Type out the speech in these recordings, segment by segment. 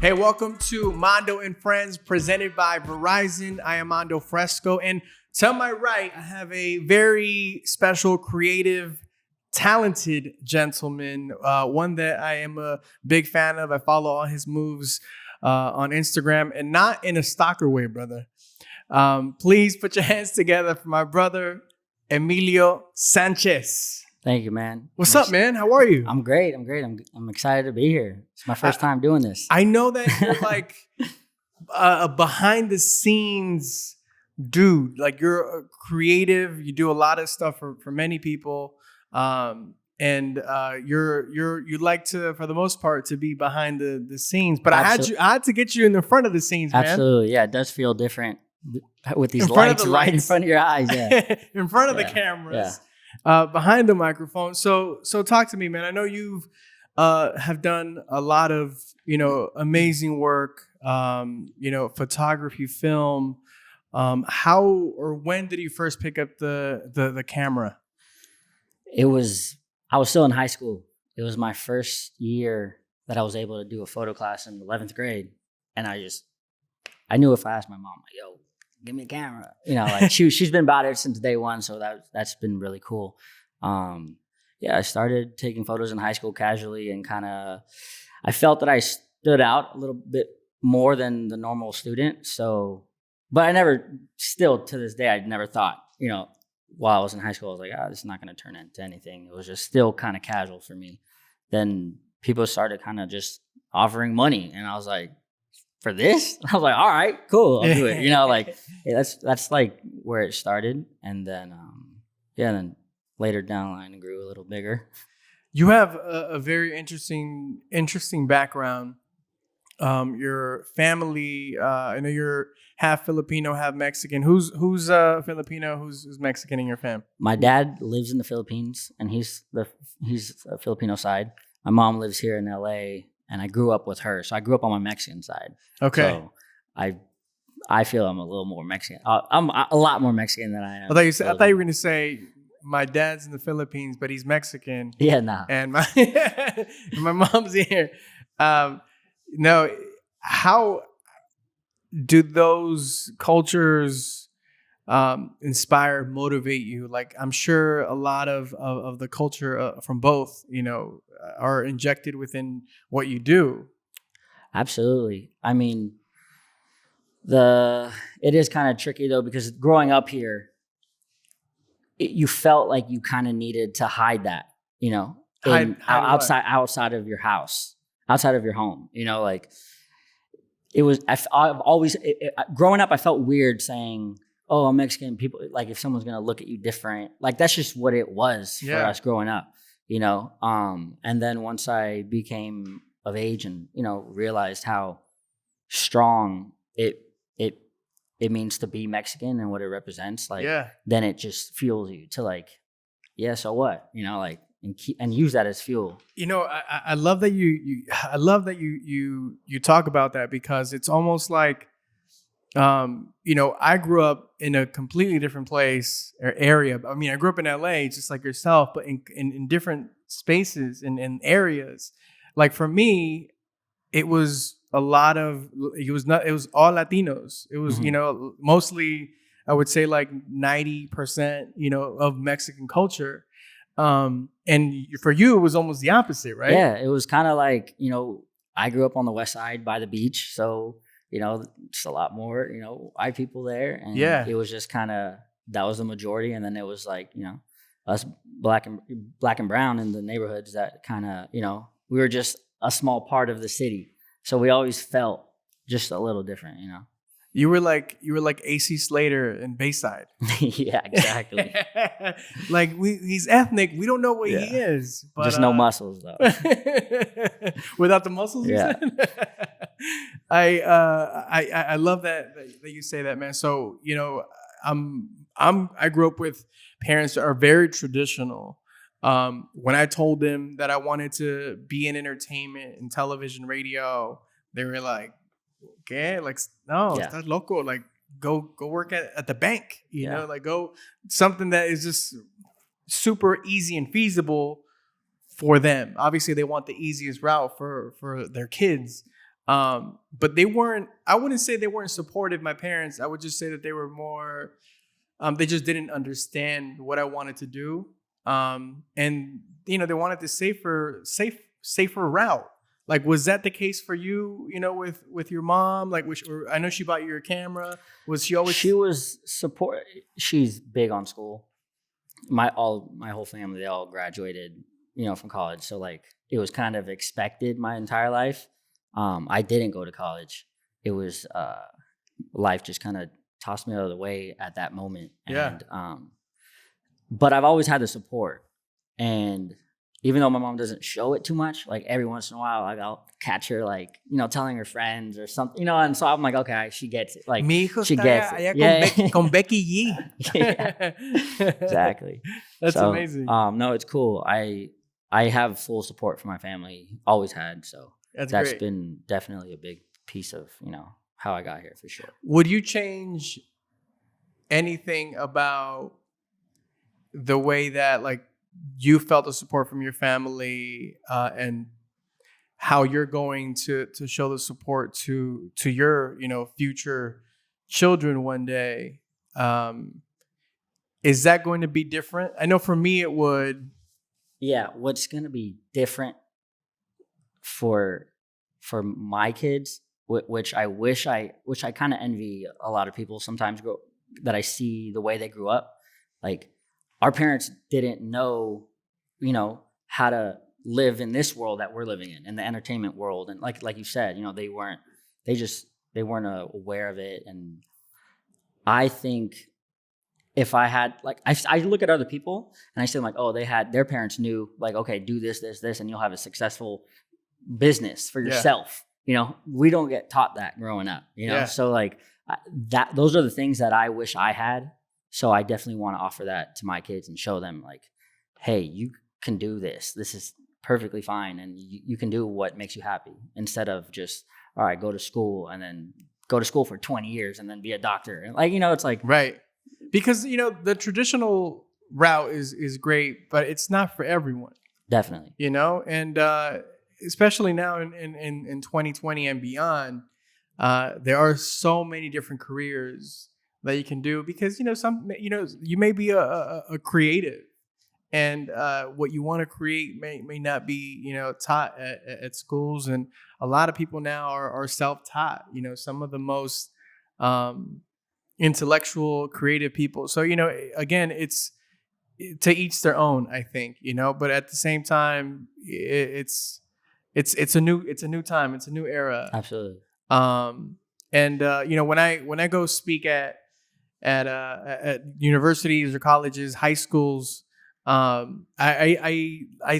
Hey, welcome to Mando and Friends, presented by Verizon. I am Mando Fresco, and to my right, I have a very special, creative, talented gentleman, one that I am a big fan of. I follow all his moves on Instagram, and not in a stalker way, brother. Please put your hands together for my brother, Emilio Sanchez. Thank you, man. What's up, man? How are you? I'm great. I'm excited to be here. It's my first time doing this. I know that you're like a behind the scenes dude. Like you're a creative. You do a lot of stuff for many people. And you like to, for the most part, to be behind the scenes. But I had to get you in the front of the scenes, man. Absolutely. Yeah, it does feel different with these lights right in front of your eyes. Yeah. In front of the cameras. Yeah. Behind the microphone. So talk to me, man. I know you've have done a lot of, amazing work, photography, film. How or when did you first pick up the camera? I was still in high school. It was my first year that I was able to do a photo class in 11th grade. And I knew if I asked my mom, like, yo, give me a camera. She's been about it since day one. So that's been really cool. I started taking photos in high school casually and I felt that I stood out a little bit more than the normal student. So, but still to this day, I never thought, while I was in high school, I was like, this is not going to turn into anything. It was just still kind of casual for me. Then people started kind of just offering money. And I was like, for this? I was like, all right, cool, I'll do it. That's like where it started. And then, then later down the line, it grew a little bigger. You have a very interesting background. Your family, I know you're half Filipino, half Mexican. Who's Filipino? Who's Mexican in your fam? My dad lives in the Philippines, and he's a Filipino side. My mom lives here in LA. And I grew up with her. So I grew up on my Mexican side. Okay. So I feel I'm a little more Mexican. I'm a lot more Mexican than I am. I thought you were going to say, my dad's in the Philippines, but he's Mexican. Yeah, nah. And my mom's here. No, how do those cultures inspire, motivate you? Like, I'm sure a lot of the culture from both, are injected within what you do. Absolutely. I mean, it is kind of tricky though, because growing up here, you felt like you kind of needed to hide that, outside of your house, outside of your home, it was, I've always, growing up, I felt weird saying, oh, I'm Mexican. People, like, if someone's going to look at you different, like, that's just what it was for us growing up, and then once I became of age and, realized how strong it means to be Mexican and what it represents, then it just fuels you to so what, and use that as fuel. I love that you talk about that, because it's almost like, I grew up in a completely different place or area. I mean, I grew up in LA just like yourself, but in different spaces and areas. Like for me, it was all Latinos. It was, mostly, I would say like 90%, of Mexican culture. And for you, it was almost the opposite, right? Yeah, it was kind of like, I grew up on the Westside by the beach. So, just a lot more, white people there. And it was just that was the majority. And then it was like, us black and brown in the neighborhoods that we were just a small part of the city. So we always felt just a little different, You were like AC Slater in Bayside. Yeah, exactly. Like he's ethnic. We don't know what he is. But, just no muscles though. Without the muscles, yeah. I love that you say that, man. So I grew up with parents that are very traditional. When I told them that I wanted to be in entertainment and television, radio, they were like, okay, like, no, estás loco. Like, go work at the bank, you know, like go something that is just super easy and feasible for them. Obviously, they want the easiest route for their kids. But they weren't. I wouldn't say they weren't supportive. My parents. I would just say that they were more. They just didn't understand what I wanted to do, and they wanted the safer route. Like, was that the case for you? With your mom. Like, or I know she bought you a camera. Was she always? She was support. She's big on school. My whole family, they all graduated, from college. So like it was kind of expected my entire life. I didn't go to college. It was life just kind of tossed me out of the way at that moment. Yeah. And but I've always had the support. And even though my mom doesn't show it too much, like every once in a while, like I'll catch her like, telling her friends or something, and so I'm like, okay, she gets it. Like Mi hijo she está gets allá it. Yeah. con Becky G. Yeah. Exactly. That's amazing. No, it's cool. I have full support from my family, always had. So that's great. Been definitely a big piece of, how I got here for sure. Would you change anything about the way that like you felt the support from your family and how you're going to show the support to your future children one day? Is that going to be different? I know for me it would. Yeah, what's going to be different for my kids, which I kind of envy a lot of people sometimes that I see the way they grew up. Like our parents didn't know, how to live in this world that we're living in the entertainment world. And like you said, they weren't aware of it. And I think if I had, like, I look at other people and I say like, oh, their parents knew like, okay, do this, and you'll have a successful business for yourself. We don't get taught that growing up, So like those are the things that I wish I had. So I definitely want to offer that to my kids and show them like, hey, you can do this. This is perfectly fine. And you can do what makes you happy instead of just, all right, go to school and then go to school for 20 years and then be a doctor. And like, it's like. Right. Because, the traditional route is great, but it's not for everyone. Definitely. And especially now in 2020 and beyond, there are so many different careers that you can do because, you may be a creative and what you want to create may not be, taught at schools. And a lot of people now are self-taught, some of the most intellectual, creative people. So, again, it's to each their own, I think, but at the same time, it's a new time. It's a new era. Absolutely. And when I go speak at universities or colleges, high schools, I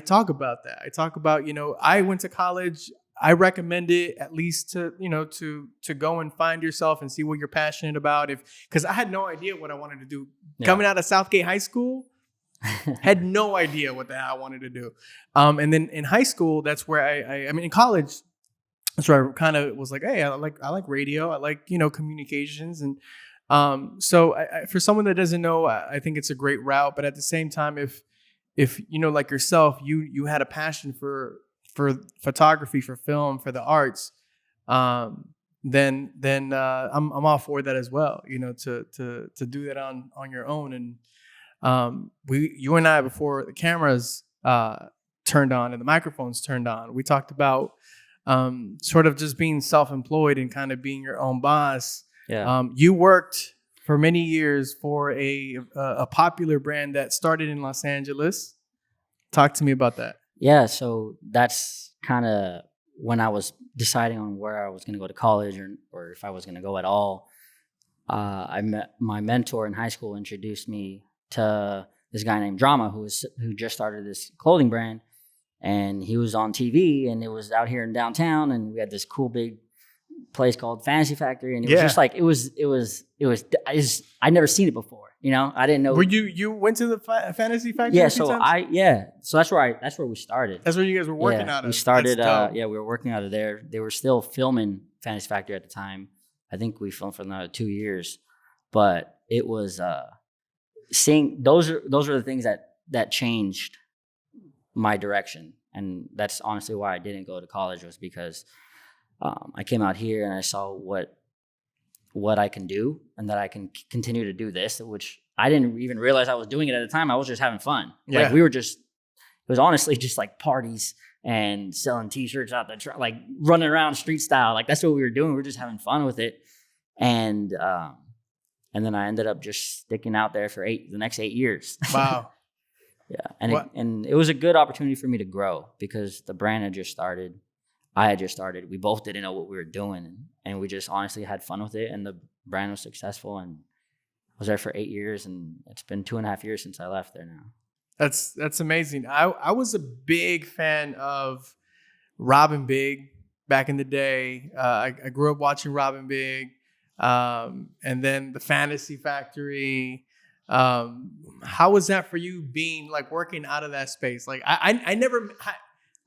talk about that. I talk about, I went to college. I recommend it at least to go and find yourself and see what you're passionate about. Because I had no idea what I wanted to do. Yeah. Coming out of Southgate High School, had no idea what the hell I wanted to do. And then in high school, that's where I mean, in college, that's where I kind of was like, hey, I like radio. I like, communications. And so for someone that doesn't know, I think it's a great route. But at the same time, if like yourself, you had a passion for photography, for film, for the arts, then I'm all for that as well. To do that on your own. And you and I, before the cameras turned on and the microphones turned on, we talked about sort of just being self-employed and kind of being your own boss. Yeah. You worked for many years for a popular brand that started in Los Angeles. Talk to me about that. Yeah, so that's kind of when I was deciding on where I was going to go to college or if I was going to go at all. I met my mentor in high school, introduced me to this guy named Drama who just started this clothing brand, and he was on TV, and it was out here in downtown, and we had this cool big place called Fantasy Factory, and it was just like it was I'd never seen it before. I didn't know. Were you went to the Fantasy Factory? Yeah, so that's where we started. That's where you guys were working out of. We started. We were working out of there. They were still filming Fantasy Factory at the time. I think we filmed for another 2 years, but it was seeing those are the things that changed my direction, and that's honestly why I didn't go to college, was because I came out here and I saw what I can do and that I can continue to do this, which I didn't even realize I was doing it at the time. I was just having fun. Yeah. Like it was honestly just like parties and selling t-shirts out the like running around street style. Like that's what we were doing. We were just having fun with it. And then I ended up just sticking out there for the next 8 years. Wow. Yeah. And it was a good opportunity for me to grow because the brand had just started. I had just started. We both didn't know what we were doing, and we just honestly had fun with it. And the brand was successful, and I was there for 8 years, and it's been 2.5 years since I left there now. That's amazing. I was a big fan of Robin Big back in the day. I grew up watching Robin Big, and then the Fantasy Factory. How was that for you being like working out of that space? Like I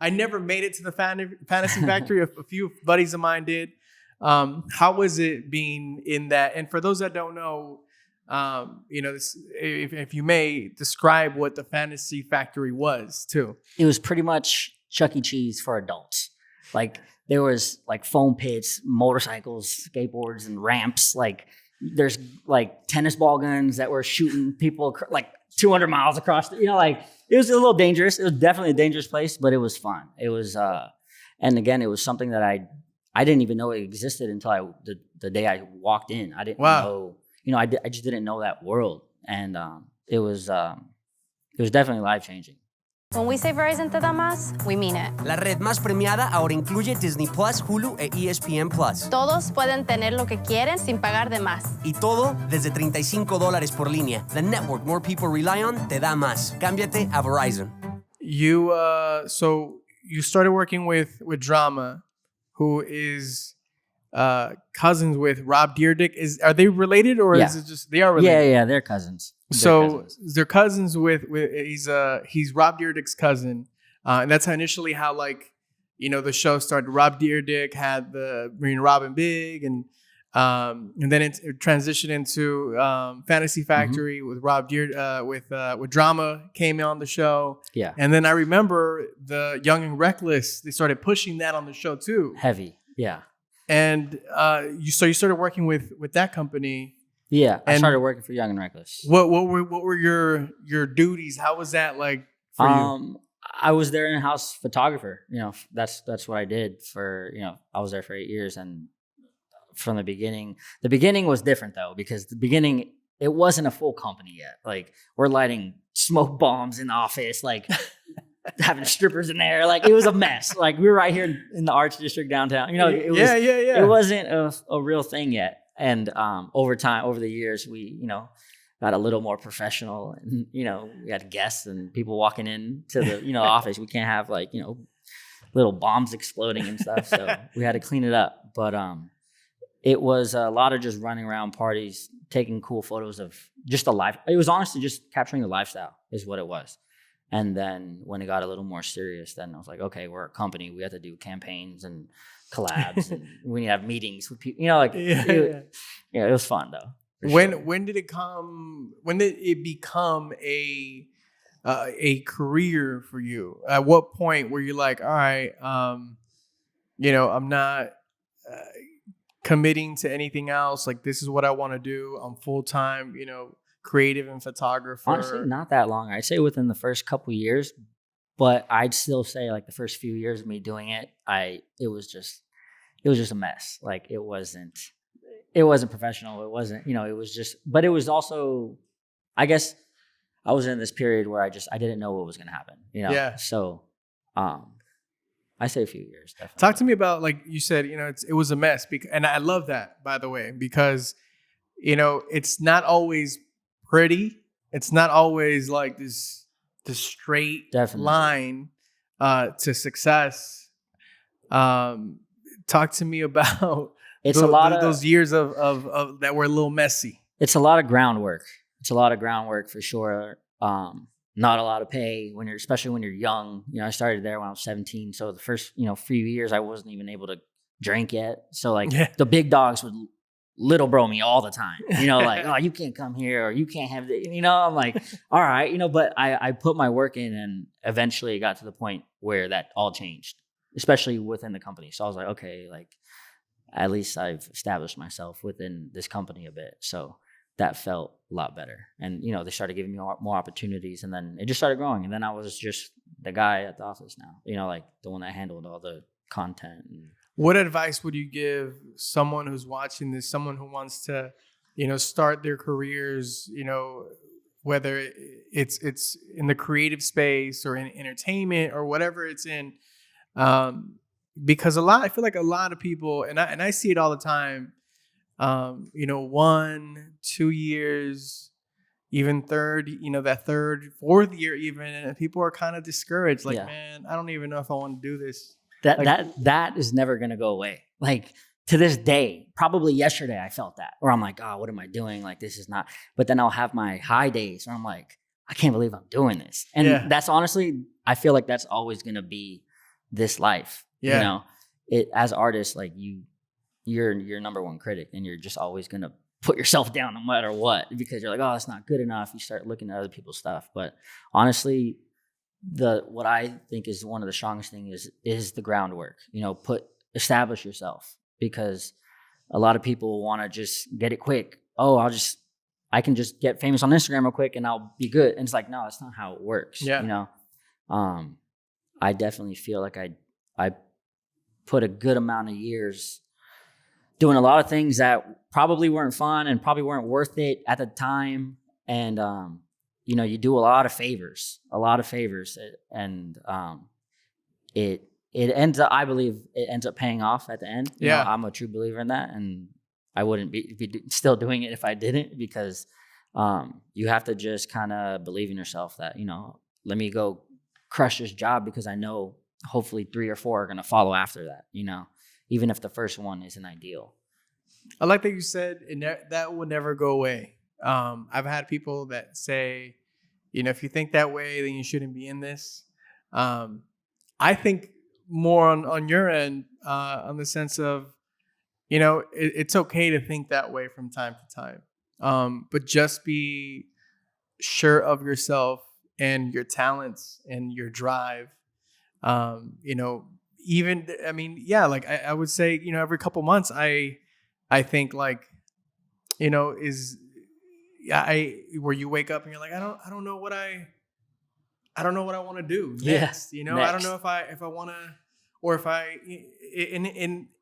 never made it to the Fantasy Factory. A few buddies of mine did. How was it being in that? And for those that don't know, if you may describe what the Fantasy Factory was too. It was pretty much Chuck E. Cheese for adults. Like there was like foam pits, motorcycles, skateboards, and ramps. Like there's like tennis ball guns that were shooting people like 200 miles across. Like it was a little dangerous. It was definitely a dangerous place, but it was fun. It was, and again, it was something that I didn't even know it existed until the day I walked in. I didn't know. I just didn't know that world, and it was definitely life-changing. When we say Verizon te da más, we mean it. La red más premiada ahora incluye Disney Plus, Hulu e ESPN Plus. Todos pueden tener lo que quieren sin pagar de más. Y todo desde $35 por línea. The network more people rely on te da más. Cámbiate a Verizon. So you started working with Drama, who is cousins with Rob Dyrdek. Are they related or is it just they are related? Yeah, they're cousins. They're cousins with he's Rob Dyrdek's cousin, and that's how initially how the show started. Rob Dyrdek had the Robin Big, and then it transitioned into Fantasy Factory with Rob Dyrdek with Drama came on the show. Yeah, and then I remember the Young and Reckless. They started pushing that on the show too. Heavy, yeah. And you started working with that company. Yeah, I started working for Young and Reckless. What were your duties? How was that like for you? I was their in-house photographer. That's what I did for, I was there for 8 years. And from the beginning was different though, because the beginning, it wasn't a full company yet. Like we're lighting smoke bombs in the office, like having strippers in there. Like it was a mess. Like we were right here in the Arts District downtown. It wasn't a real thing yet. And over the years, we, got a little more professional, and, we had guests and people walking in to the, office. We can't have little bombs exploding and stuff. So we had to clean it up. But it was a lot of just running around parties, taking cool photos of just the life. It was honestly just capturing the lifestyle is what it was. And then when it got a little more serious, then I was like, okay, we're a company. We have to do campaigns and collabs, and we need to have meetings with people. It was fun though. When did it become a career for you? At what point were you like, all right, I'm not committing to anything else. Like this is what I want to do. I'm full time, creative and photographer. Honestly, not that long. I'd say within the first couple of years, but I'd still say like the first few years of me doing it, it was just a mess. Like it wasn't professional. It wasn't, it was just, but it was also, I guess I was in this period where I didn't know what was going to happen, Yeah. So, I say a few years. Definitely. Talk to me about, like you said, it was a mess. And I love that, by the way, because, it's not always pretty. It's not always like this straight line to success. Talk to me about those years of that were a little messy. It's a lot of groundwork. For sure. Not a lot of pay especially when you're young. I started there when I was 17. So the first, few years I wasn't even able to drink yet. So the big dogs would little bro me all the time, like, oh, you can't come here or you can't have the, I'm like, all right, but I put my work in, and eventually it got to the point where that all changed. especially within the company. So I was like, okay, like at least I've established myself within this company a bit. So that felt a lot better. And, you know, they started giving me more opportunities, and then it just started growing. And then I was just the guy at the office now, you know, like the one that handled all the content. What advice would you give someone who's watching this, someone who wants to, you know, start their careers, you know, whether it's in the creative space or in entertainment or whatever it's in? Because I feel like a lot of people, and I see it all the time, you know, 1, 2 years, even third, you know, that third, fourth year even, and people are kind of discouraged. Like, man, I don't even know if I want to do this. That is never going to go away. Like to this day, probably yesterday I felt that, or I'm like, oh, what am I doing? Like, this is not, but then I'll have my high days where I'm like, I can't believe I'm doing this. And that's honestly, I feel like that's always going to be this life. You know, as artists, like you're your number one critic, and you're just always going to put yourself down no matter what, because you're like, oh, it's not good enough. You start looking at other people's stuff. But honestly, what I think is one of the strongest things is the groundwork. You know, establish yourself, because a lot of people want to just get it quick. Oh, I can just get famous on Instagram real quick and I'll be good. And it's like, no, that's not how it works. You know, I definitely feel like I put a good amount of years doing a lot of things that probably weren't fun and probably weren't worth it at the time. And, you know, you do a lot of favors, and it ends up, I believe it ends up paying off at the end. You know, I'm a true believer in that, and I wouldn't be still doing it if I didn't, because you have to just kind of believe in yourself that, you know, let me go crush this job, because I know hopefully 3 or 4 are going to follow after that, you know, even if the first one isn't ideal. I like that you said that will never go away. I've had people that say, you know, if you think that way, then you shouldn't be in this. I think more on your end, on the sense of, you know, it's okay to think that way from time to time. But just be sure of yourself and your talents and your drive. You know, even, I mean, like I would say, you know, every couple months, I think, like, you know, where you wake up and you're like, I don't know what I want to do next. You know, I don't know if I want to, or if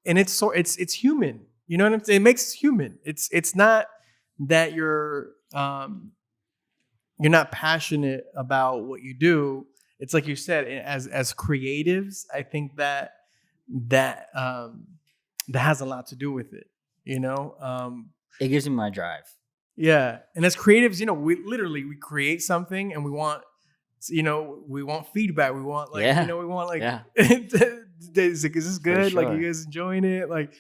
and it's human. You know what I'm saying? It makes us human. It's not that you're not passionate about what you do. It's like you said, as creatives, I think that has a lot to do with it. You know, it gives me my drive. Yeah, and as creatives, you know, we create something, and we want feedback. We want, like, you know, we want, like, is this good? Sure. Like, you guys enjoying it? Like,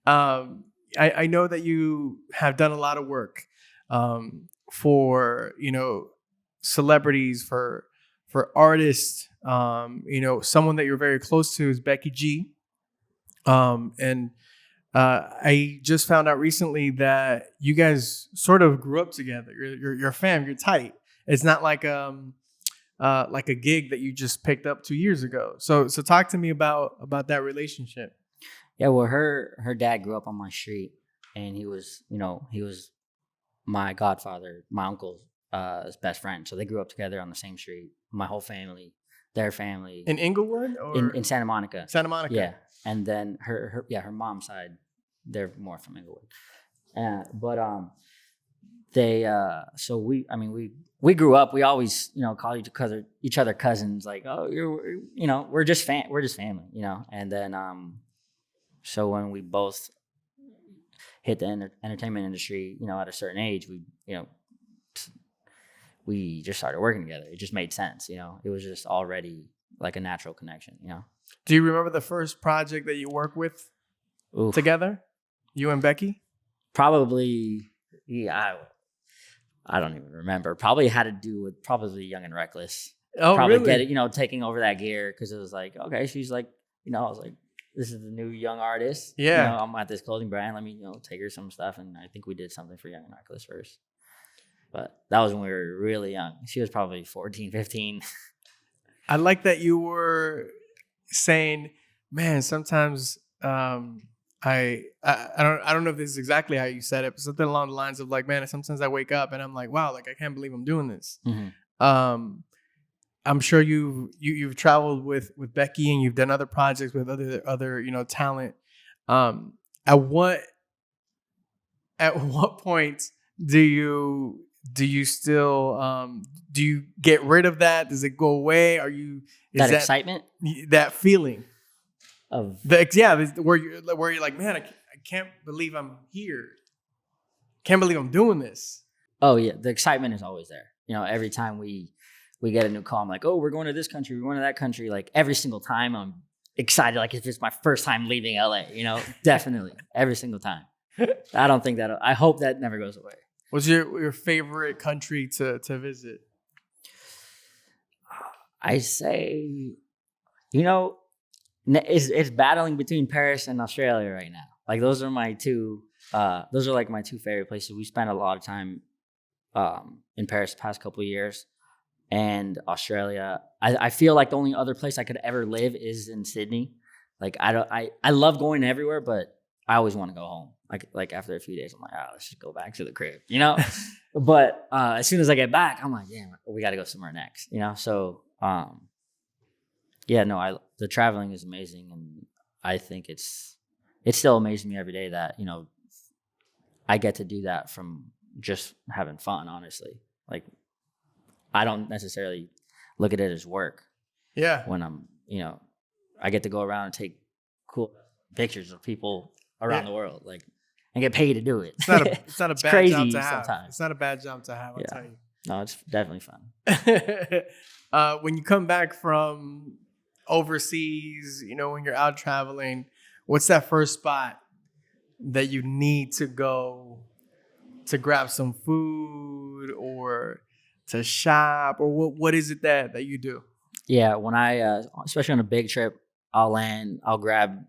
I know that you have done a lot of work for, you know, celebrities, for artists. You know, someone that you're very close to is Becky G. And I just found out recently that you guys sort of grew up together. You're fam. You're tight. It's not like a gig that you just picked up 2 years ago. So talk to me about that relationship. Yeah, well, her dad grew up on my street, and he was my godfather, my uncle's best friend. So they grew up together on the same street. My whole family, their family. In Inglewood, or in Santa Monica. Santa Monica. Yeah, and then her mom's side, they're more from Inglewood. So we grew up. We always, you know, call each other cousins. Like, oh, we're just family, you know. And then so when we both hit the entertainment industry, you know, at a certain age, we just started working together. It just made sense, you know. It was just already like a natural connection, you know. Do you remember the first project that you worked with together? You and Becky? Probably, yeah. I don't even remember. Probably had to do with Young and Reckless. Oh, probably really? Get it, you know, taking over that gear, because it was like, okay, she's like, you know, I was like, this is the new young artist. Yeah. You know, I'm at this clothing brand. Let me, you know, take her some stuff. And I think we did something for Young and Reckless first. But that was when we were really young. She was probably 14, 15. I like that you were saying Man, sometimes I don't know if this is exactly how you said it, but something along the lines of like, man, sometimes I wake up and I'm like, wow, like I can't believe I'm doing this. Um, I'm sure you've traveled with Becky and you've done other projects with other talent. Um, at what point do you still do you get rid of that? Does it go away? Is that excitement that feeling of where you're like, man, I can't believe I'm here. Can't believe I'm doing this. oh yeah, the excitement is always there. Every time we get a new call, I'm like, oh, we're going to this country, we're going to that country. Like every single time I'm excited, like if it's my first time leaving LA, definitely every single time. I hope that never goes away. What's your favorite country to visit? I say, it's battling between Paris and Australia right now. Like those are my two. Those are like my two favorite places. We spent a lot of time in Paris the past couple of years, and Australia. I feel like the only other place I could ever live is in Sydney. Like I love going everywhere, but I always want to go home. Like after a few days, I'm like, let's just go back to the crib, But as soon as I get back, I'm like, damn, we got to go somewhere next, So the traveling is amazing, and I think it's still amazing me every day that I get to do that from just having fun. Honestly, like I don't necessarily look at it as work. Yeah. When I'm, I get to go around and take cool pictures of people around the world, like, and get paid to do it. It's not a bad job to have. Sometimes. It's not a bad job to have, I'll tell you. No, it's definitely fun. When you come back from overseas, when you're out traveling, what's that first spot that you need to go to grab some food or to shop, or what is it that you do? Yeah, when I, especially on a big trip, I'll grab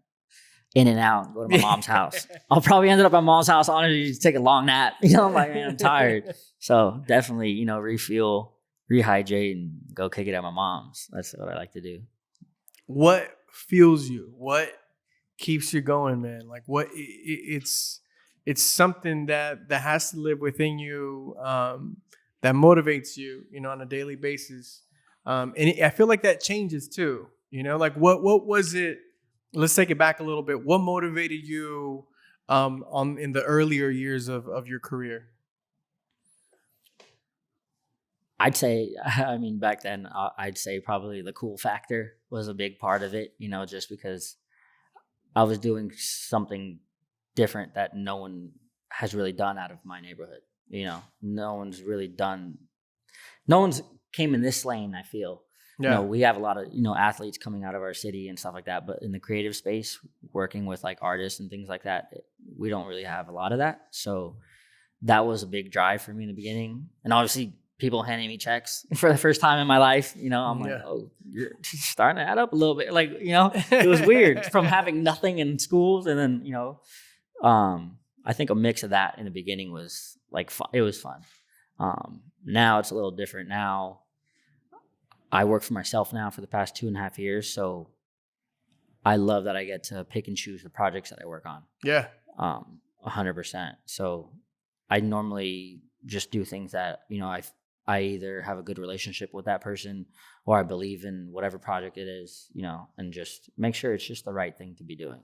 In-N-Out, go to my mom's house. I'll probably end up at mom's house, honestly, just take a long nap. I'm like, man, I'm tired. So definitely, refuel, rehydrate, and go kick it at my mom's. That's what I like to do. What fuels you? What keeps you going, man? Like it's something that has to live within you, that motivates you, on a daily basis. And I feel like that changes too. Like what was it? Let's take it back a little bit. What motivated you in the earlier years of your career? I'd say, back then, I'd say probably the cool factor was a big part of it, just because I was doing something different that no one has really done out of my neighborhood. No one's came in this lane, I feel. Yeah. We have a lot of, athletes coming out of our city and stuff like that. But in the creative space, working with like artists and things like that, we don't really have a lot of that. So that was a big drive for me in the beginning. And obviously people handing me checks for the first time in my life, I'm like, oh, you're starting to add up a little bit. Like, it was weird from having nothing in schools. And then, I think a mix of that in the beginning was like, it was fun. Now it's a little different. Now I work for myself now for the past 2.5 years. So I love that I get to pick and choose the projects that I work on. Yeah. 100%. So I normally just do things that, I either have a good relationship with that person or I believe in whatever project it is, and just make sure it's just the right thing to be doing,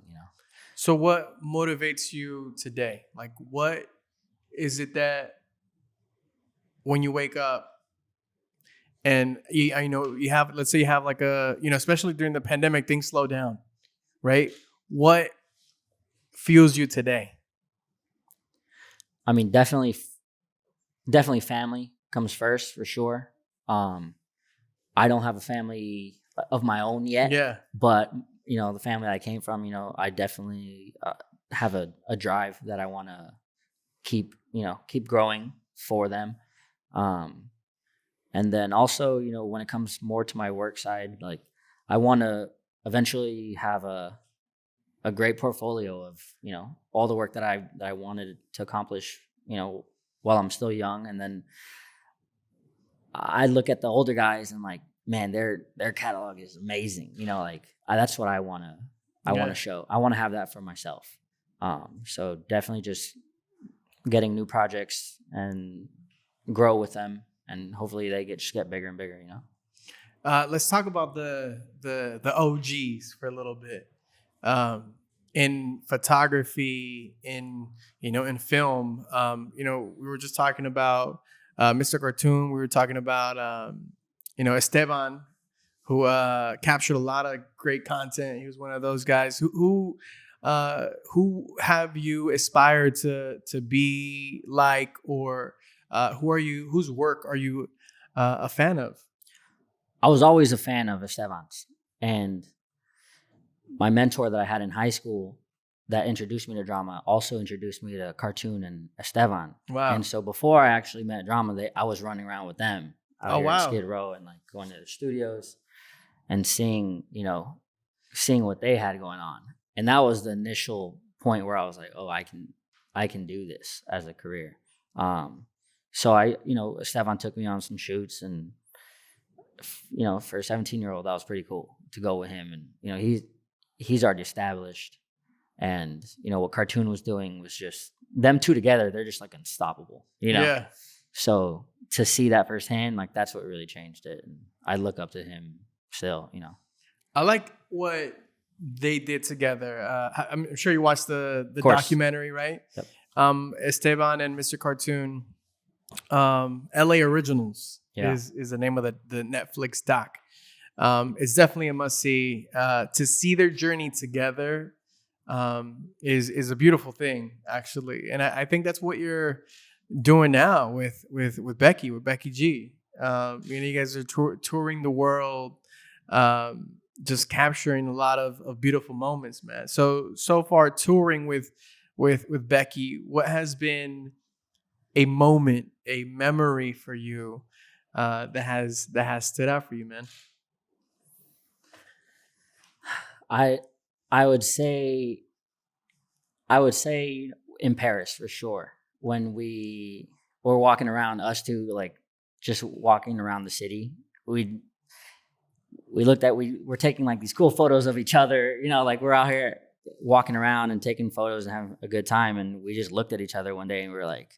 So what motivates you today? Like, what is it that when you wake up and you have, let's say you have like especially during the pandemic, things slow down, right? What fuels you today? Definitely family comes first for sure. I don't have a family of my own yet. Yeah. But, the family I came from, I definitely have a drive that I want to keep growing for them. And then also, when it comes more to my work side, like I want to eventually have a great portfolio of, all the work that I wanted to accomplish, while I'm still young. And then I look at the older guys and like, man, their catalog is amazing. That's what I want I want to show. I want to have that for myself. So definitely just getting new projects and grow with them, and hopefully they just get bigger and bigger. Let's talk about the OGs for a little bit. In photography, in film, we were just talking about Mr. Cartoon. We were talking about Estevan, who captured a lot of great content. He was one of those guys. Who have you aspired to be like, or whose work are you a fan of? I was always a fan of Estevan's, and my mentor that I had in high school that introduced me to drama also introduced me to Cartoon and Estevan. Wow. And so before I actually met drama, I was running around with them out here at Skid Row and like going to the studios and seeing what they had going on. And that was the initial point where I was like, oh, I can do this as a career. So Estevan took me on some shoots, and for a 17-year-old, that was pretty cool to go with him. And he's already established, and what Cartoon was doing was just them two together. They're just like unstoppable, Yeah. So to see that firsthand, like that's what really changed it, and I look up to him still. I like what they did together. I'm sure you watched the documentary, right? Yep. Estevan and Mr. Cartoon. LA Originals is the name of the Netflix doc. It's definitely a must see. To see their journey together is a beautiful thing, actually, and I think that's what you're doing now with Becky G. You guys are touring the world, just capturing a lot of beautiful moments, man. So far touring with Becky, what has been a moment, a memory for you that has stood out for you, man? I would say in Paris for sure. When we were walking around, us two, like just walking around the city, we were taking like these cool photos of each other, like we're out here walking around and taking photos and having a good time. And we just looked at each other one day and we were like,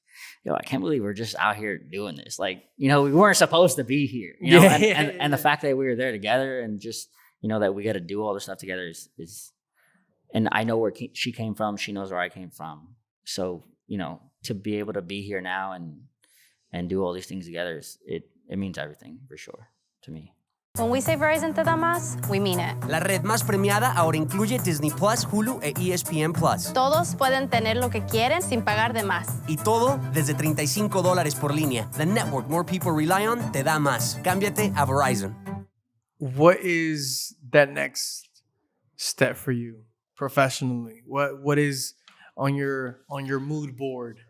I can't believe we're just out here doing this. Like, we weren't supposed to be here, and the fact that we were there together and just, that we got to do all this stuff together is, and I know where she came from. She knows where I came from. So, to be able to be here now and do all these things together, it means everything for sure to me. When we say Verizon te da más, we mean it. La red más premiada ahora incluye Disney Plus, Hulu e ESPN Plus. Todos pueden tener lo que quieren sin pagar de más. Y todo desde $35 por línea. The network more people rely on te da más. Cámbiate a Verizon. What is that next step for you professionally? What is on your mood board?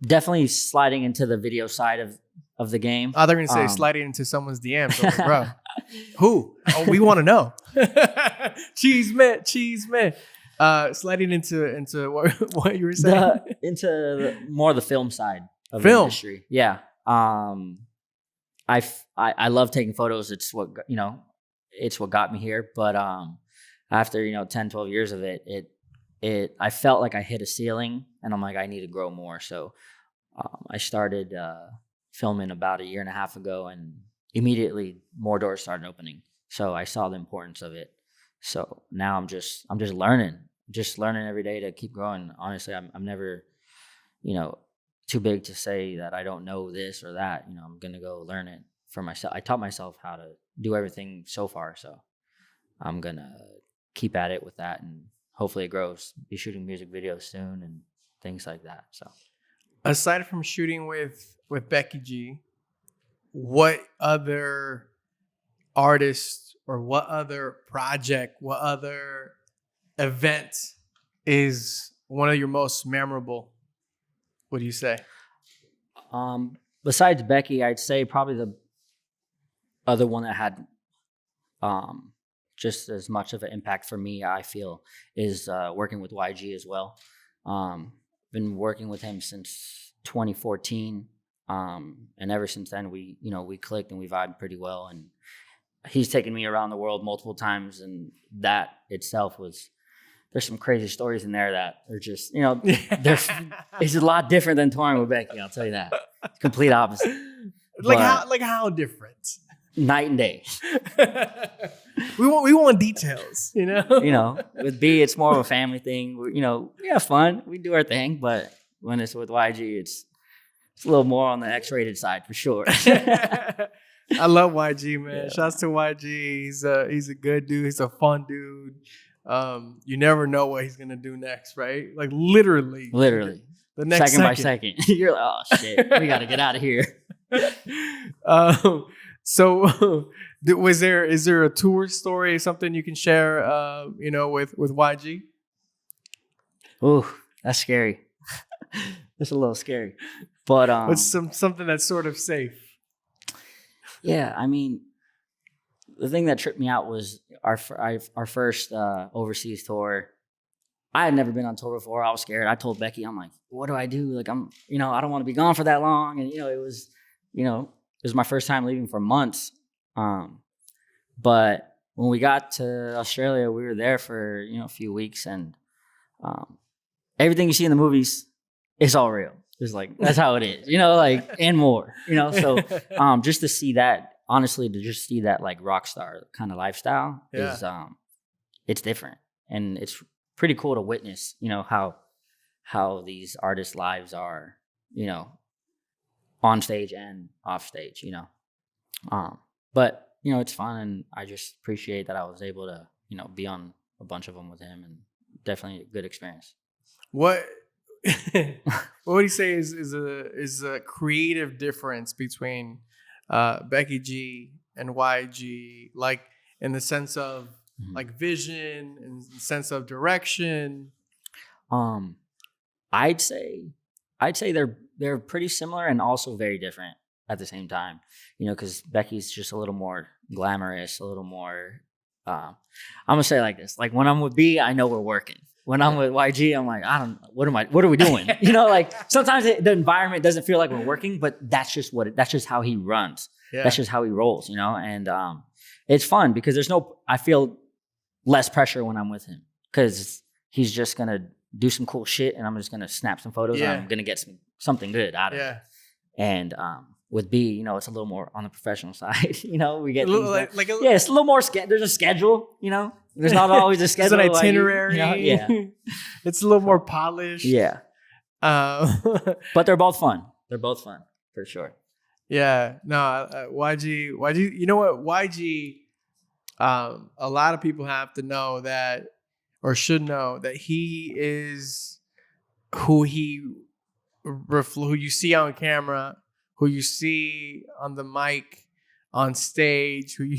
Definitely sliding into the video side of the game. They're going to say sliding into someone's DMs. Like, bro, who? Oh, we want to know. Cheese man. Sliding into what you were saying? More of the film side of film. The industry. Yeah. I love taking photos. It's what got me here. But after 10, 12 years of it I felt like I hit a ceiling, and I'm like, I need to grow more. So I started filming about a year and a half ago, and immediately more doors started opening. So I saw the importance of it. So now I'm just learning every day to keep growing. Honestly, I'm never, too big to say that I don't know this or that. I'm gonna go learn it for myself. I taught myself how to do everything so far, so I'm gonna keep at it with that, and hopefully it grows. Be shooting music videos soon and things like that. So, aside from shooting with Becky G, what other artist or what other project, what other event is one of your most memorable? What do you say? Besides Becky, I'd say probably the other one that had just as much of an impact for me, I feel, is working with YG as well. Been working with him since 2014, and ever since then we clicked and we vibed pretty well. he's taken me around the world multiple times, and that itself there's some crazy stories in there that are just, it's a lot different than touring with Becky. I'll tell you that. Complete opposite. How different? Night and day. we want details, With B, it's more of a family thing. We have fun. We do our thing, but when it's with YG, it's a little more on the X-rated side for sure. I love YG, man. Yeah. Shouts to YG. He's a good dude. He's a fun dude. You never know what he's gonna do next, right? Like literally. The next second by second. You're like, oh shit, we gotta get out of here. So is there a tour story, something you can share with YG? Ooh, that's scary. It's a little scary. But it's something that's sort of safe. Yeah, I mean, the thing that tripped me out was our first overseas tour. I had never been on tour before. I was scared. I told Becky, I'm like, what do I do? Like, I don't want to be gone for that long. And, it was my first time leaving for months. But when we got to Australia, we were there for, a few weeks, and everything you see in the movies is all real. It's like, that's how it is, and more, so just to see that, honestly, to just see that like rock star kind of lifestyle is, it's different. And it's pretty cool to witness, how these artists' lives are, on stage and off stage, but, it's fun. And I just appreciate that I was able to, be on a bunch of them with him, and definitely a good experience. What would you say is a creative difference between Becky G and YG, like in the sense of like vision and sense of direction? I'd say they're pretty similar and also very different at the same time. Because Becky's just a little more glamorous, a little more. I'm gonna say it like this: like when I'm with B, I know we're working. When I'm with YG, I'm like, what are we doing? Like sometimes the environment doesn't feel like we're working, but that's just how he runs. Yeah. That's just how he rolls, and it's fun because I feel less pressure when I'm with him, because he's just going to do some cool shit, and I'm just going to snap some photos, and I'm going to get something good out of it. And with B, it's a little more on the professional side. We get it's a little more. There's a schedule. There's not always a schedule. It's an itinerary. Yeah, it's a little more polished. Yeah, but they're both fun. They're both fun for sure. Yeah, no, YG. You know what, YG? A lot of people have to know that, or should know that he is who you see on camera, who you see on the mic, on stage, who you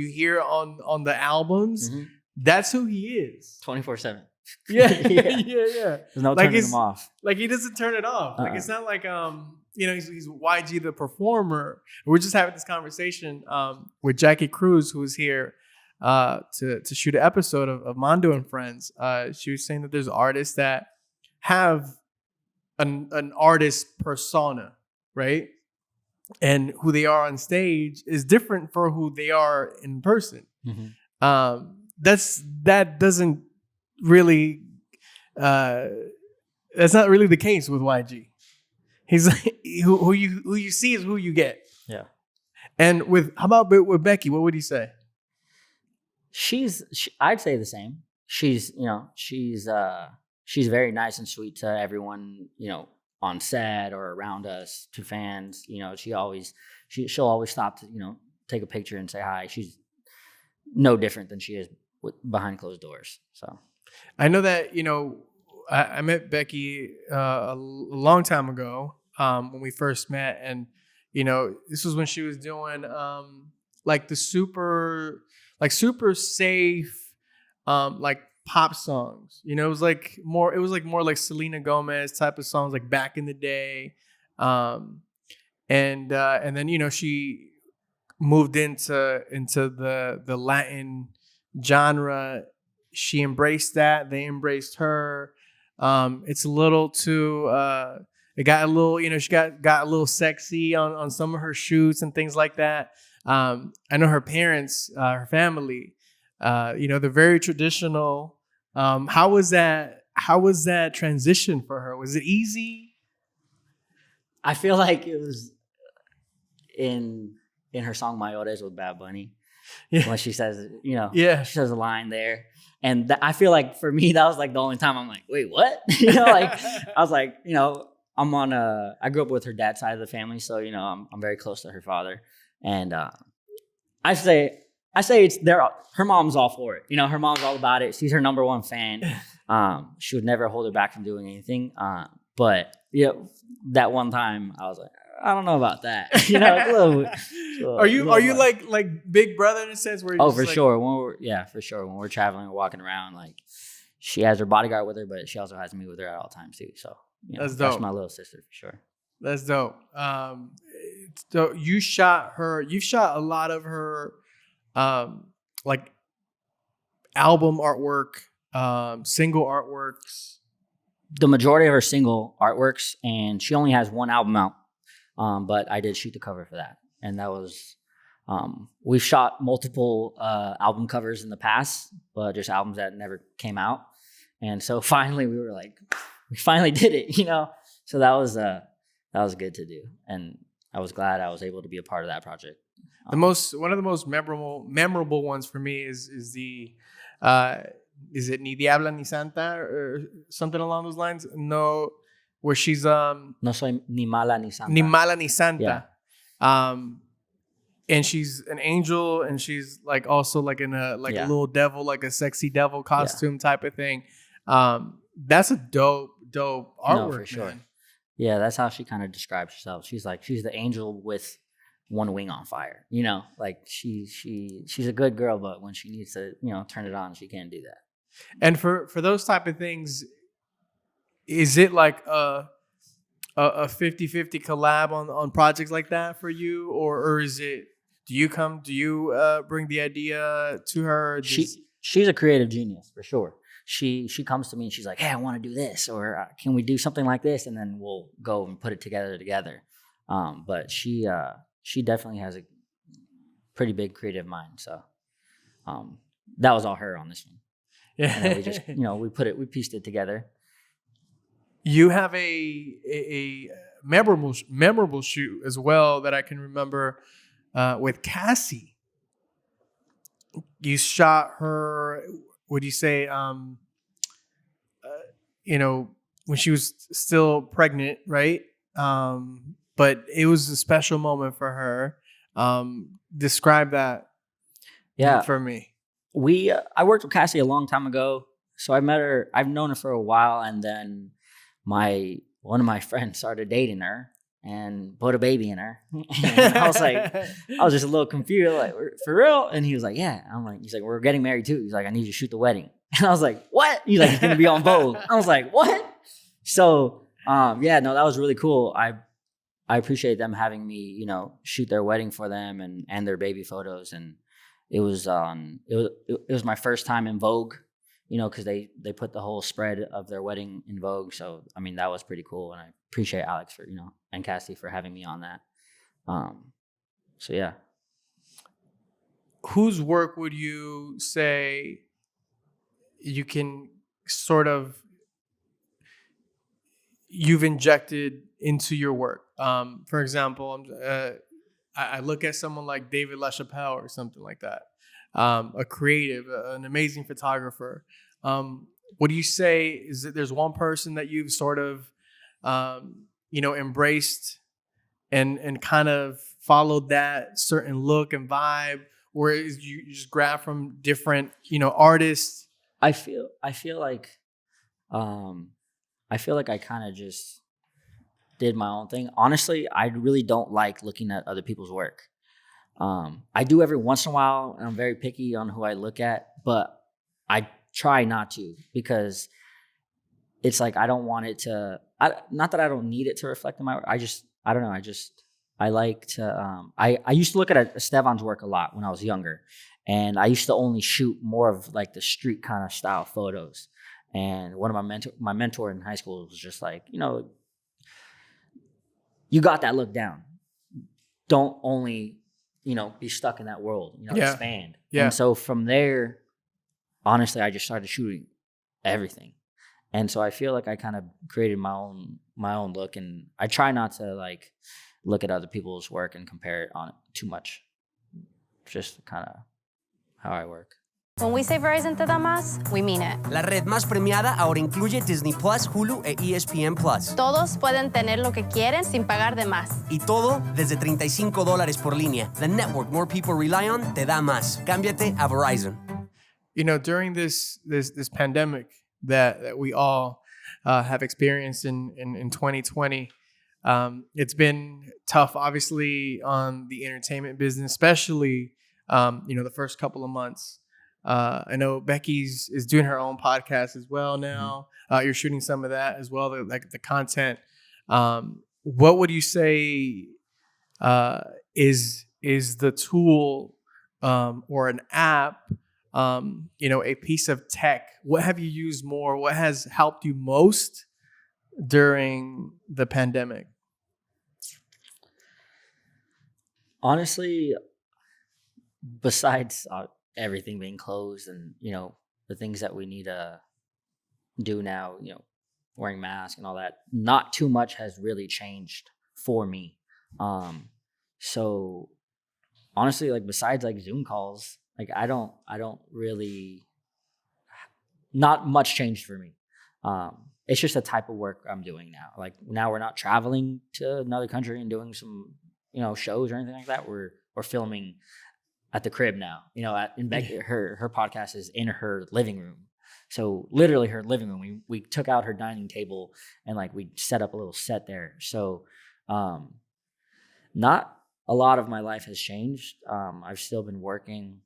hear on the albums. Mm-hmm. That's who he is. 24/7. Yeah. There's no turning him off. Like he doesn't turn it off. Like it's not like he's YG the performer. We're just having this conversation with Jackie Cruz, who was here to shoot an episode of Mando and Friends. She was saying that there's artists that have an artist persona, right? And who they are on stage is different for who they are in person. Mm-hmm. That doesn't really that's not really the case with YG. He's like, who you see is who you get. Yeah. And how about with Becky? What would you say? I'd say the same. She's very nice and sweet to everyone, on set or around us, to fans. She'll always stop to, take a picture and say hi. She's no different than she is behind closed doors. So I know that, I met Becky a long time ago when we first met. And, this was when she was doing the super safe, pop songs. It was more like Selena Gomez type of songs, like back in the day. And then, she moved into the Latin genre. She embraced that. They embraced her. It's a little too, it got a little, she got a little sexy on some of her shoots and things like that. I know her parents, her family, they're very traditional. How was that? How was that transition for her? Was it easy? I feel like it was in her song Mayores with Bad Bunny. Yeah. When she says, Yeah. she says a line there. And I feel like for me, that was like the only time I'm like, wait, what? I was like, I'm on I grew up with her dad's side of the family. So, I'm very close to her father. And I say it's her mom's all for it. Her mom's all about it. She's her number one fan. She would never hold her back from doing anything. But that one time I was like, I don't know about that. Are you like big brother in a sense where you're sure. For sure. When we're traveling or walking around, like she has her bodyguard with her, but she also has me with her at all times too. So that's dope. That's my little sister for sure. That's dope. So you shot a lot of her like album artwork, single artworks. The majority of her single artworks, and she only has one album out. But I did shoot the cover for that. And that was, we've shot multiple album covers in the past, but just albums that never came out. And so finally we were like, we finally did it, So that was good to do. And I was glad I was able to be a part of that project. One of the most memorable ones for me is the, is it Ni Diabla Ni Santa or something along those lines? No. Where she's No soy ni mala ni santa. Ni mala ni santa. Yeah. And she's an angel, and she's like also like in a little devil, like a sexy devil costume type of thing. That's a dope artwork. No, for sure. Man. Yeah, that's how she kind of describes herself. She's like, she's the angel with one wing on fire. Like she's a good girl, but when she needs to, turn it on, she can't do that. And for those type of things, is it like a 50-50 collab on projects like that for you, or is it? Do you bring the idea to her? She's a creative genius for sure. She comes to me and she's like, "Hey, I want to do this, or can we do something like this?" And then we'll go and put it together. But she definitely has a pretty big creative mind. So that was all her on this one. Yeah, and then we just we pieced it together. You have a memorable shoot as well that I can remember with Cassie. You shot her. What do you say? When she was still pregnant, right? But it was a special moment for her. Describe that. Yeah, for me. I worked with Cassie a long time ago, so I met her. I've known her for a while, and then one of my friends started dating her and put a baby in her. And I was just a little confused, like, for real? And he was like, yeah. He's like, we're getting married too. He's like, I need you to shoot the wedding. And I was like, what? He's like, it's gonna be on Vogue. I was like, what? So that was really cool. I appreciate them having me, shoot their wedding for them and their baby photos. And it was my first time in Vogue. Because they put the whole spread of their wedding in Vogue. So, that was pretty cool. And I appreciate Alex for, and Cassie for having me on that. So, yeah. Whose work would you say you can sort of, you've injected into your work? For example, I look at someone like David LaChapelle or something like that. A creative, an amazing photographer. What do you say? Is that there's one person that you've sort of, embraced and kind of followed that certain look and vibe, or is you just grab from different, artists? I feel like I kind of just did my own thing. Honestly, I really don't like looking at other people's work. I do every once in a while, and I'm very picky on who I look at, but I try not to, because it's like I don't want it to. Not that I don't need it to reflect in my work. I don't know. I like to. I used to look at Estevan's work a lot when I was younger, and I used to only shoot more of like the street kind of style photos. And one of my mentor in high school was just like, you got that look down. Don't only be stuck in that world, Yeah. expand. Yeah. And so from there, honestly, I just started shooting everything. And so I feel like I kind of created my own look, and I try not to like look at other people's work and compare it on too much. Just kind of how I work. When we say Verizon te da más, we mean it. La red más premiada ahora incluye Disney Plus, Hulu e ESPN Plus. Todos pueden tener lo que quieren sin pagar de más. Y todo desde $35 por línea. The network more people rely on te da más. Cámbiate a Verizon. During this pandemic that we all have experienced in 2020, it's been tough, obviously, on the entertainment business, especially the first couple of months. I know Becky's is doing her own podcast as well now. You're shooting some of that as well, the content. What would you say is the tool or an app, a piece of tech? What have you used more? What has helped you most during the pandemic? Honestly, besides everything being closed and the things that we need to do now, wearing masks and all that, not too much has really changed for me. So honestly, like besides like Zoom calls, like I don't really, not much changed for me. It's just the type of work I'm doing now. Like now we're not traveling to another country and doing some shows or anything like that. We're filming at the crib now. In Becky, her podcast is in her living room. So literally her living room. We took out her dining table and like we set up a little set there. So not a lot of my life has changed. I've still been working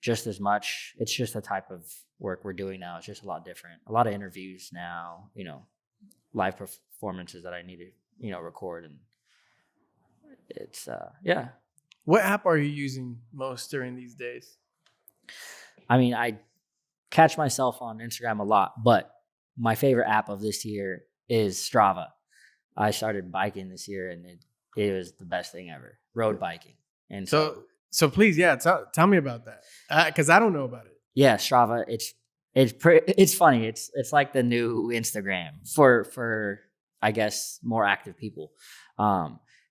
just as much. It's just the type of work we're doing now. It's just a lot different. A lot of interviews now, live performances that I need to, record. And it's, yeah. What app are you using most during these days? I mean, I catch myself on Instagram a lot, but my favorite app of this year is Strava. I started biking this year, and it was the best thing ever. Road biking. And so please, yeah, tell me about that, because I don't know about it. Yeah, Strava. It's funny. It's like the new Instagram for I guess more active people.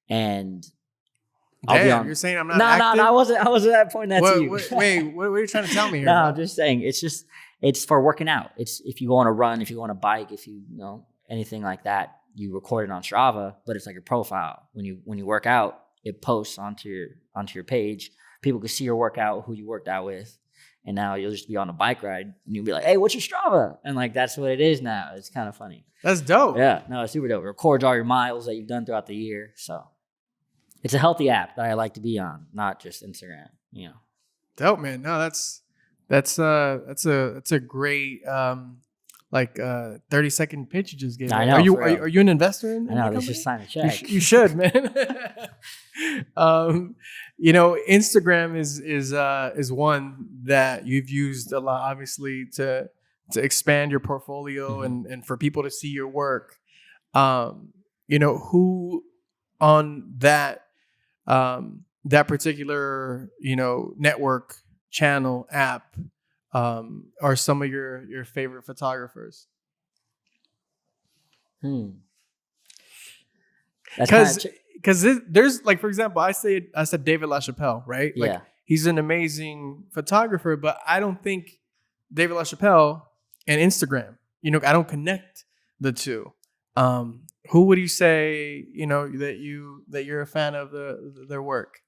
And Damn, you're saying I'm not active? No, I wasn't at pointing that to you. Wait, what are you trying to tell me here? No, I'm just saying it's for working out. It's if you go on a run, if you go on a bike, if you anything like that, you record it on Strava, but it's like your profile. When you work out, it posts onto your page. People can see your workout, who you worked out with, and now you'll just be on a bike ride and you'll be like, "Hey, what's your Strava?" And like that's what it is now. It's kind of funny. That's dope. Yeah, no, it's super dope. It records all your miles that you've done throughout the year. So it's a healthy app that I like to be on, not just Instagram. Dope, man. No, that's a great 30-second pitch you just gave. I know. Are you an investor in? I know. The Let's just sign a check. You should, man. Instagram is one that you've used a lot, obviously, to expand your portfolio and for people to see your work. Who on that particular network channel app are some of your favorite photographers? Because there's like, for example, I said David LaChapelle, right? Like, yeah, he's an amazing photographer, but I don't think David LaChapelle and Instagram, I don't connect the two. Who would you say, that you're a fan of their work?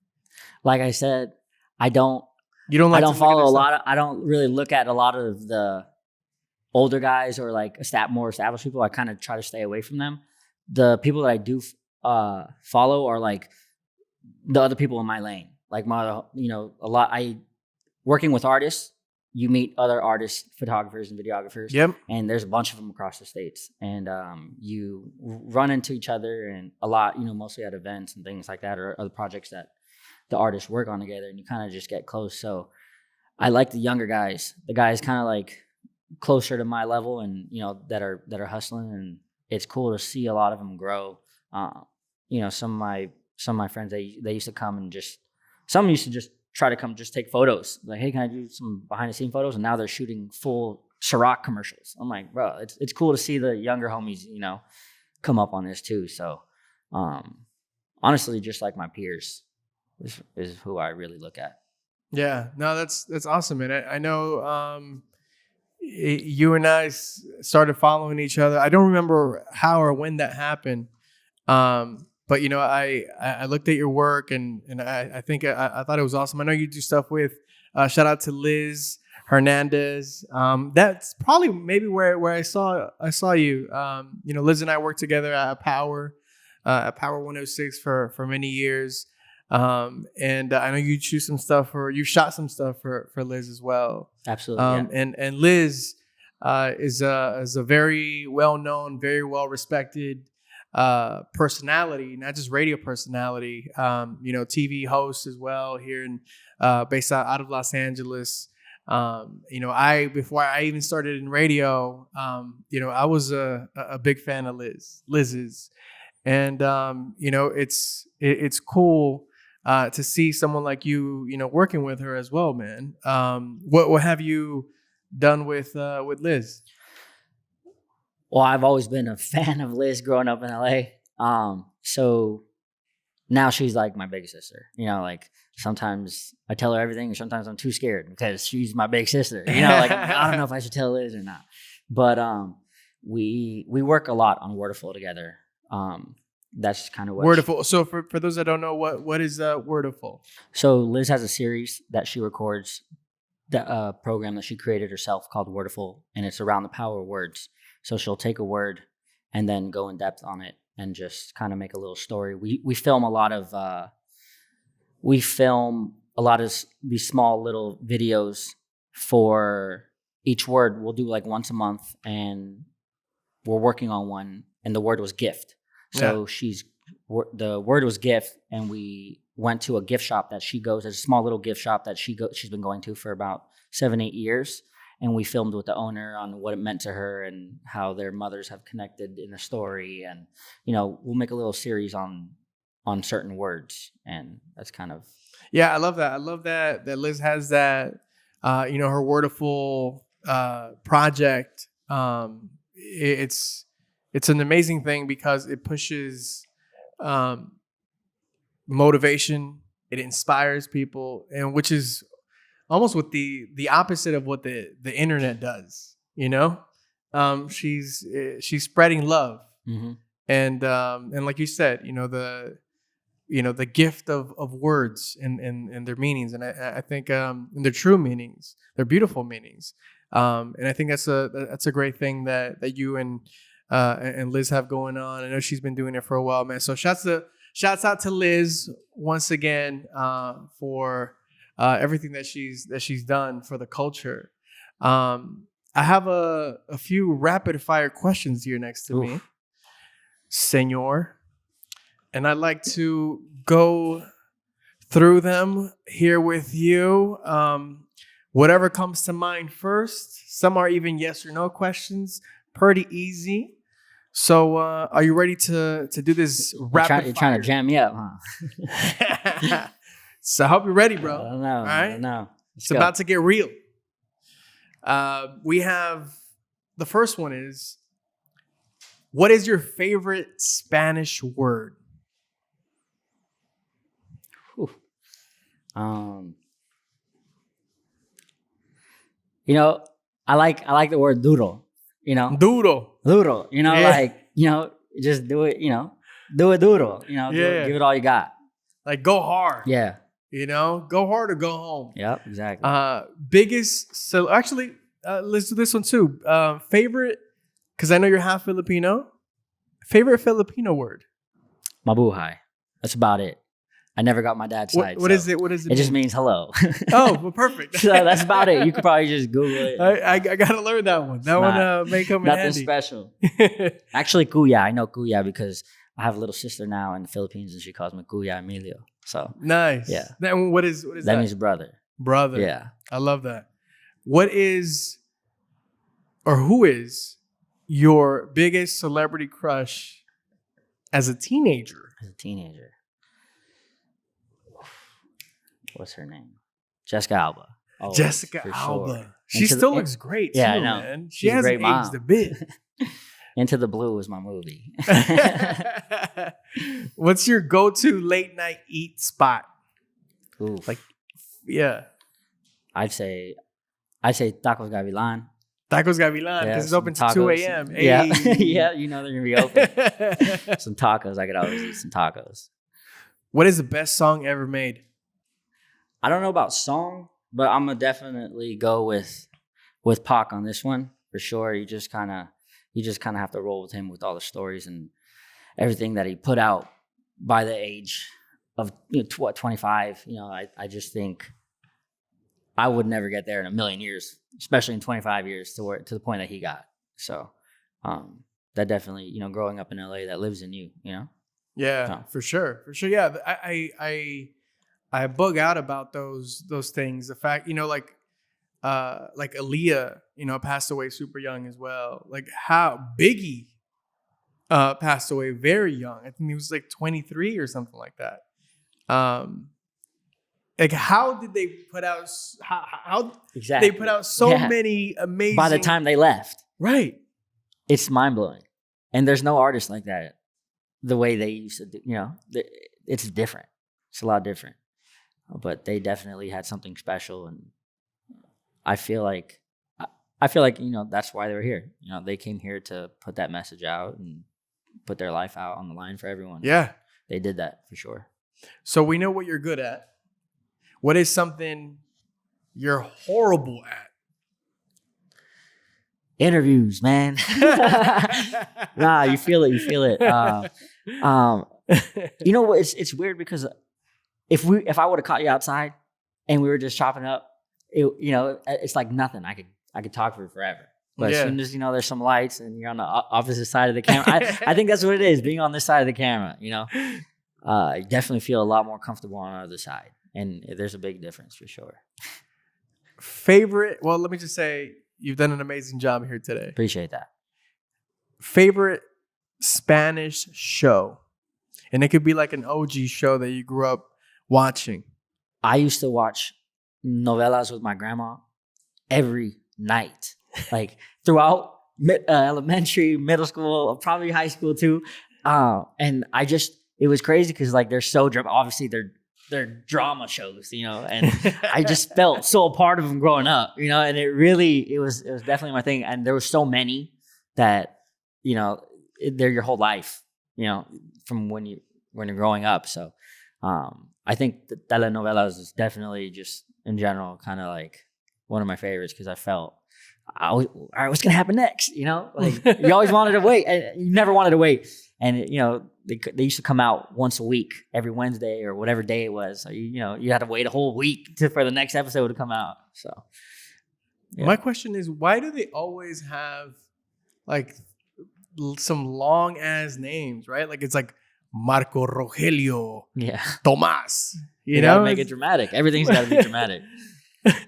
Like I said, I don't follow a lot of. I don't really look at a lot of the older guys or like more established people. I kind of try to stay away from them. The people that I do follow are like the other people in my lane. Like a lot. Working with artists, you meet other artists, photographers, and videographers. Yep. And there's a bunch of them across the states. And you run into each other and a lot, mostly at events and things like that, or other projects that the artists work on together, and you kind of just get close. So I like the younger guys, the guys kind of like closer to my level and, that are hustling. And it's cool to see a lot of them grow. Some of my some of my friends, they used to come and some used to just try to come just take photos. Like, hey, can I do some behind the scene photos? And now they're shooting full Ciroc commercials. I'm like, bro, it's cool to see the younger homies, come up on this too. So, honestly, just like my peers is who I really look at. Yeah, no, that's awesome, man. I know you and I started following each other. I don't remember how or when that happened, but I looked at your work and I think I thought it was awesome. I know you do stuff with shout out to Liz Hernandez. That's probably maybe where I saw you. Liz and I worked together at Power 106 for many years. And I know you shot some stuff for Liz as well. Absolutely. Yeah. And Liz is a very well known, very well respected personality, not just radio personality. TV host as well here based out of Los Angeles. Before I even started in radio, I was a big fan of Liz's, and it's cool. To see someone like you, working with her as well, man. What have you done with Liz? Well, I've always been a fan of Liz growing up in LA. So now she's like my big sister. Like sometimes I tell her everything, and sometimes I'm too scared because she's my big sister. Like I don't know if I should tell Liz or not. But we work a lot on Wordiful together. That's kind of what Wordiful. So for those that don't know, what is Wordiful? So Liz has a series that she records, the program that she created herself called Wordiful, and it's around the power of words. So she'll take a word and then go in depth on it and just kind of make a little story. We film a lot of these small little videos for each word. We'll do like once a month, and we're working on one, and the word was gift. So the word was gift, and we went to a gift shop that she goes. There's a small little gift shop that she's been going to for about 7-8 years, and we filmed with the owner on what it meant to her and how their mothers have connected in the story. And we'll make a little series on certain words, and that's kind of I love that. I love that Liz has that. Her Wordiful project. It's an amazing thing because it pushes motivation. It inspires people, and which is almost what the opposite of what the internet does. She's spreading love, mm-hmm. and like you said, the gift of words and their meanings, and I think and their true meanings, their beautiful meanings, and I think that's a great thing that you and Liz have going on. I know she's been doing it for a while, man. So shouts out to Liz once again for everything that she's done for the culture. I have a few rapid fire questions here next to me, Senor, and I'd like to go through them here with you. Whatever comes to mind first. Some are even yes or no questions. Pretty easy. So are you ready to do this rapid fire? You're trying to jam me up, huh? So I hope you're ready, bro. I don't know. All right? I don't know. It's about to get real. We have, the first one is, what is your favorite Spanish word? Whew. I like the word duro. Duro. Just do it. Do it duro. Give it all you got. Like go hard. Yeah. Go hard or go home. Yep, exactly. Let's do this one too. Favorite, because I know you're half Filipino. Favorite Filipino word? Mabuhay. That's about it. I never got my dad's side. What is it? What is it? It just means hello. Oh, well, perfect. So that's about it. You could probably just Google it. I gotta learn that one. That one may come in handy. Nothing special. Actually, Kuya. I know Kuya because I have a little sister now in the Philippines, and she calls me Kuya Emilio. So nice. Yeah. What is that? That means brother. Brother. Yeah. I love that. What is, or who is, your biggest celebrity crush as a teenager? As a teenager. what's her name? Jessica Alba. Always, Jessica for Alba. sure. She still looks great too, yeah, I know. man. She She's a hasn't great mom. aged a bit. Into the Blue was my movie. What's your go-to late night eat spot? Oof. Like, yeah. I'd say Tacos Gavilan. Tacos Gavilan, because Yeah, it's open to some 2 tacos. a.m. Yeah, Hey. yeah, you know they're gonna be open. Some tacos. I could always eat some tacos. What is the best song ever made? I don't know about song, but I'm gonna definitely go with Pac on this one for sure. You just kind of have to roll with him with all the stories and everything that he put out by the age of 25. I just think I would never get there in a million years, especially in 25 years to the point that he got. So that definitely, growing up in LA, that lives in you. Yeah, So. for sure. Yeah, I bug out about those things. The fact, like Aaliyah, passed away super young as well. Like how Biggie passed away very young. I think he was like 23 or something like that. Like how did they put out how Exactly. they put out so many amazing By the time they left, right? it's mind blowing, and there's no artist like that. The way they used to do, it's different. It's a lot different, but they definitely had something special, and I feel like that's why they were here. They came here to put that message out and put their life out on the line for everyone. Yeah, they did that for sure. So we know what you're good at. What is something you're horrible at? Interviews, man. Nah, you feel it. What? It's weird because if I would have caught you outside and we were just chopping up, it's like nothing. I could talk for forever. But as soon as there's some lights and you're on the opposite side of the camera, I think that's what it is. Being on this side of the camera, you definitely feel a lot more comfortable on the other side, and there's a big difference for sure. Favorite? Well, let me just say you've done an amazing job here today. Appreciate that. Favorite Spanish show, and it could be like an OG show that you grew up watching. I used to watch Novelas with my grandma every night, like throughout elementary, middle school, probably high school too. And it was crazy because like they're so obviously they're drama shows, and I just felt so a part of them growing up, and it was definitely my thing. And there were so many that, they're your whole life, from when you're growing up. So I think the telenovelas is definitely just in general kind of like one of my favorites because I felt, all right, what's gonna happen next? Like you always wanted to wait, and you never wanted to wait. And they used to come out once a week, every Wednesday or whatever day it was. So you had to wait a whole week for the next episode to come out. So My question is, why do they always have like some long ass names, right? Like it's like Marco Rogelio, Tomás. You know, make it dramatic. Everything's got to be dramatic.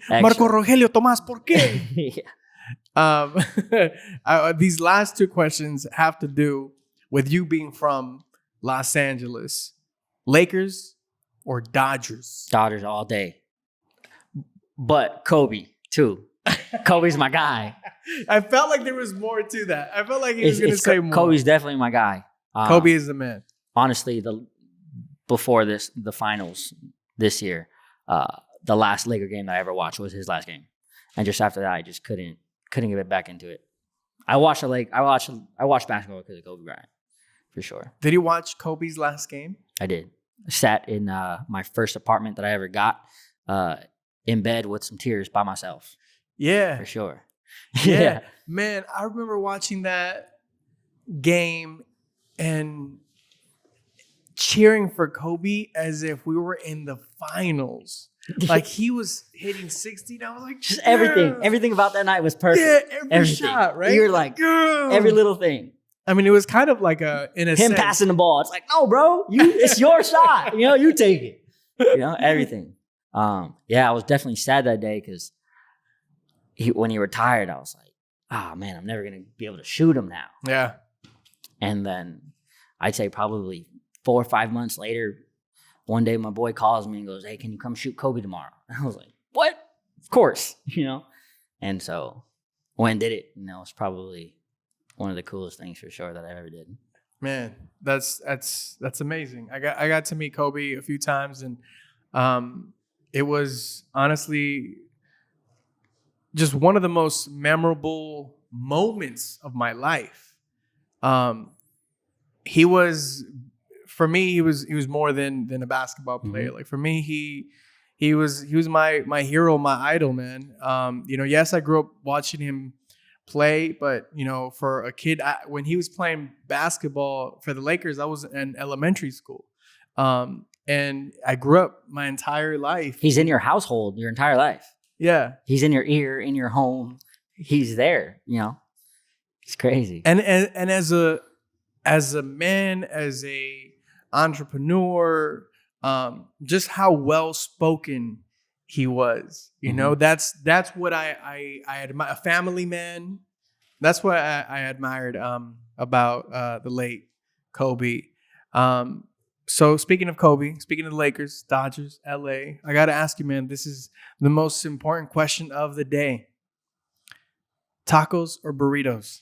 Marco Rogelio Tomás, ¿por qué? Yeah. These last two questions have to do with you being from Los Angeles. Lakers or Dodgers? Dodgers all day. But Kobe, too. Kobe's my guy. I felt like there was more to that. I felt like he was going to say more. Kobe's definitely my guy. Kobe is the man. Honestly, before the finals this year, the last Laker game that I ever watched was his last game. And just after that, I just couldn't get back into it. I watched basketball because of Kobe Bryant, for sure. Did you watch Kobe's last game? I did. I sat in my first apartment that I ever got, in bed with some tears by myself. Yeah. For sure. Yeah. Man, I remember watching that game and cheering for Kobe as if we were in the finals. Like he was hitting 60. And I was like, just everything about that night was perfect. Yeah, everything. Shot, right? You were like, every little thing. I mean, it was kind of like him sense. Passing the ball. It's like, no, bro, it's your shot. You take it. Everything. I was definitely sad that day because when he retired, I was like, oh man, I'm never gonna be able to shoot him now. Yeah. And then I'd say probably 4 or 5 months later, one day my boy calls me and goes, "Hey, can you come shoot Kobe tomorrow?" And I was like, "What? Of course," And so went and did it. It's probably one of the coolest things for sure that I ever did. Man, that's amazing. I got to meet Kobe a few times, and it was honestly just one of the most memorable moments of my life. He was more than a basketball player. Like for me, he was my hero, my idol, man. Yes, I grew up watching him play, but for a kid, when he was playing basketball for the Lakers, I was in elementary school, and I grew up my entire life. He's in your household your entire life. Yeah, he's in your ear, in your home. He's there. It's crazy. And as a man, as a entrepreneur, just how well spoken he was. That's what I admire. A family man. That's what I admired about the late Kobe. So speaking of Kobe, speaking of the Lakers, Dodgers, LA, I got to ask you, man, this is the most important question of the day. Tacos or burritos?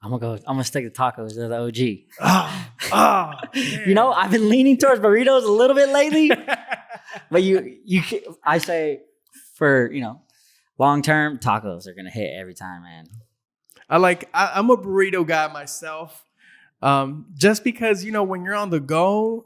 I'm gonna stick to tacos. They're the OG. Man. I've been leaning towards burritos a little bit lately. But I say for long term, tacos are gonna hit every time, man. I'm a burrito guy myself. Just because when you're on the go,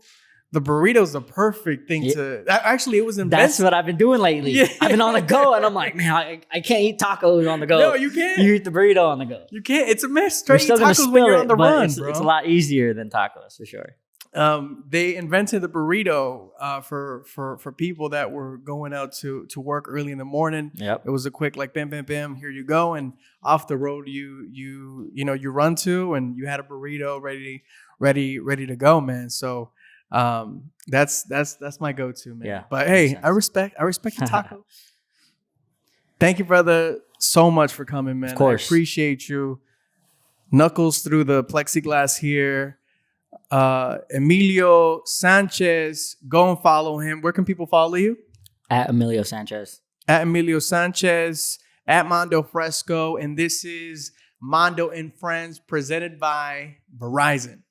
the burrito's the perfect thing to. Actually, it was invented. That's what I've been doing lately. Yeah. I've been on the go, and I'm like, man, I can't eat tacos on the go. No, you can't. You eat the burrito on the go. You can't. It's a mess. Straight You're still gonna tacos when you're on the run, it's, bro. It's a lot easier than tacos for sure. They invented the burrito for people that were going out to work early in the morning. Yep. It was a quick bam, bam, bam. Here you go, and off the road you run to, and you had a burrito ready to go, man. So that's my go-to, man. Yeah, but hey, I respect the taco. Thank you, brother, so much for coming, man. Of course. I appreciate you. Knuckles through the plexiglass here. Emilio Sanchez, go and follow him. Where can people follow you? At Emilio Sanchez. At Emilio Sanchez, at Mando Fresco, and this is Mando and Friends presented by Verizon.